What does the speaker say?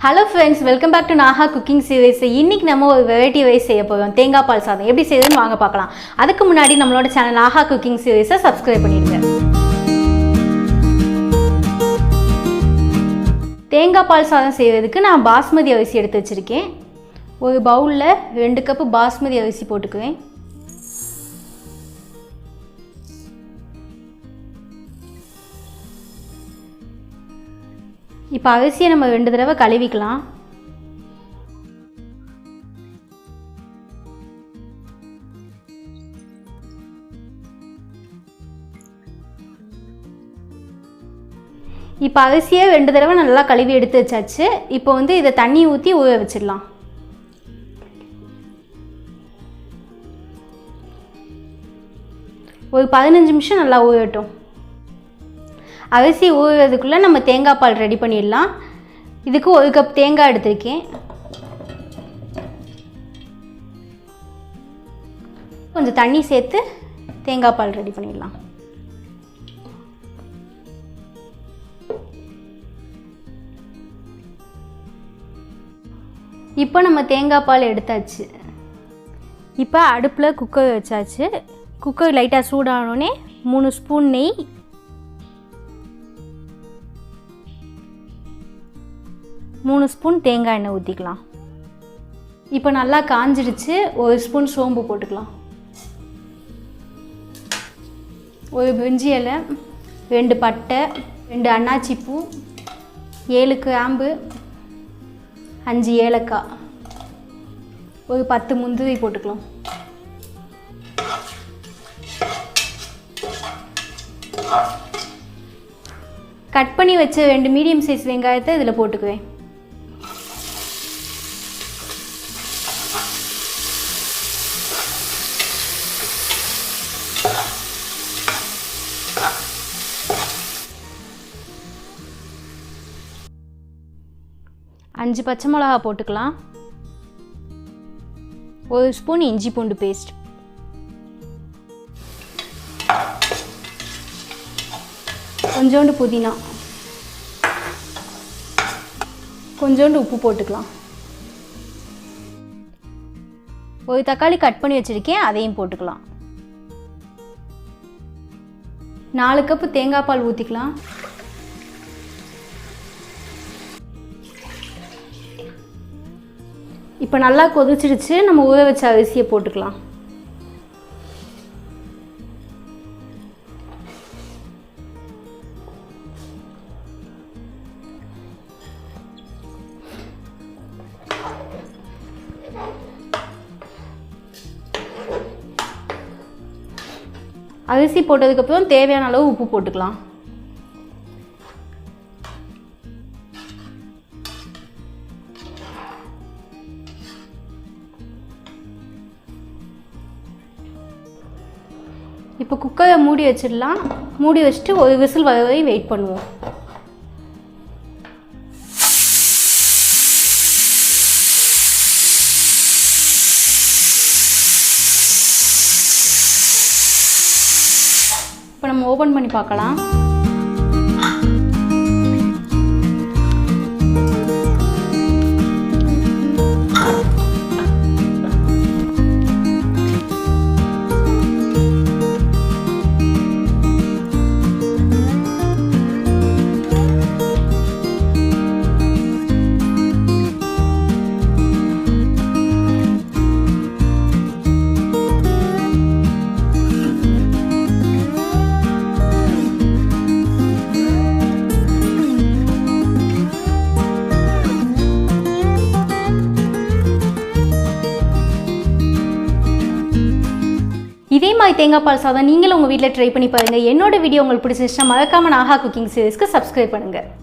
Hello friends, welcome back to Naga Cooking Series. இன்னைக்கு நம்ம ஒரு variety rice செய்ய போறோம். தேங்காய் பால் சாதம் எப்படி செய்யறதுன்னு வாங்க பார்க்கலாம். அதுக்கு முன்னாடி நம்மளோட channel Naga Cooking Series subscribe பண்ணிடுங்க. தேங்காய் பால் சாதம் செய்யறதுக்கு நான் பாஸ்மதி அரிசி எடுத்து வச்சிருக்கேன். ஒரு பவுல்ல 2 கப் பாஸ்மதி அரிசி போட்டுக்குவேன். இப்போ அரிசியை நம்ம 2 தடவை கழுவிக்கலாம். இப்போ அரிசியை 2 தடவை நல்லா கழுவி எடுத்து வச்சாச்சு. இப்போ இதை தண்ணி ஊற்றி ஊற வச்சிடலாம். ஒரு 15 நிமிஷம் நல்லா ஊறட்டும். அரிசி ஊறுறதுக்குள்ளே நம்ம தேங்காய் பால் ரெடி பண்ணிடலாம். இதுக்கு 1 கப் தேங்காய் எடுத்திருக்கேன். கொஞ்சம் தண்ணி சேர்த்து தேங்காய் பால் ரெடி பண்ணிடலாம். இப்போ நம்ம தேங்காய் பால் எடுத்தாச்சு. இப்போ அடுப்பில் குக்கர் வச்சாச்சு. குக்கர் லைட்டாக சூடானோடனே 3 ஸ்பூன் நெய், 3 ஸ்பூன் தேங்காய் எண்ணெய் ஊற்றிக்கலாம். இப்போ நல்லா காஞ்சிடுச்சு. 1 ஸ்பூன் சோம்பு போட்டுக்கலாம். 1 பிரிஞ்சி இலை, 2 பட்டை, 2 அன்னாச்சி பூ, 7 கிராம்பு, 5 ஏலக்காய், ஒரு 10 முந்திரி போட்டுக்கலாம். கட் பண்ணி வச்ச 2 மீடியம் சைஸ் வெங்காயத்தை இதில் போட்டுக்குவேன். அஞ்சு பச்சை மிளகா போட்டுக்கலாம். 1 ஸ்பூன் இஞ்சி பூண்டு பேஸ்ட், கொஞ்சோண்டு புதினா, கொஞ்சோண்டு உப்பு போட்டுக்கலாம். 1 தக்காளி கட் பண்ணி வச்சுருக்கேன், அதையும் போட்டுக்கலாம். 4 கப்பு தேங்காய் பால் ஊற்றிக்கலாம். இப்போ நல்லா கொதிச்சிடுச்சு. நம்ம ஊற வச்ச அரிசியை போட்டுக்கலாம். அரிசி போட்டதுக்கப்புறம் தேவையான அளவு உப்பு போட்டுக்கலாம். இப்போ குக்கரை மூடி வச்சிடலாம். மூடி வச்சுட்டு 1 விசில் வர வரை வெயிட் பண்ணுவோம். இப்போ நம்ம ஓப்பன் பண்ணி பார்க்கலாம். இதே மாதிரி தேங்காய் பால் சாதம் நீங்களும் உங்கள் வீட்டில் ட்ரை பண்ணி பாருங்கள். என்னோட வீடியோ உங்களுக்கு பிடிச்சிருந்துச்சுன்னா மறக்காம நாகா குக்கிங் சீரிஸ்க்கு சப்ஸ்கிரைப் பண்ணுங்கள்.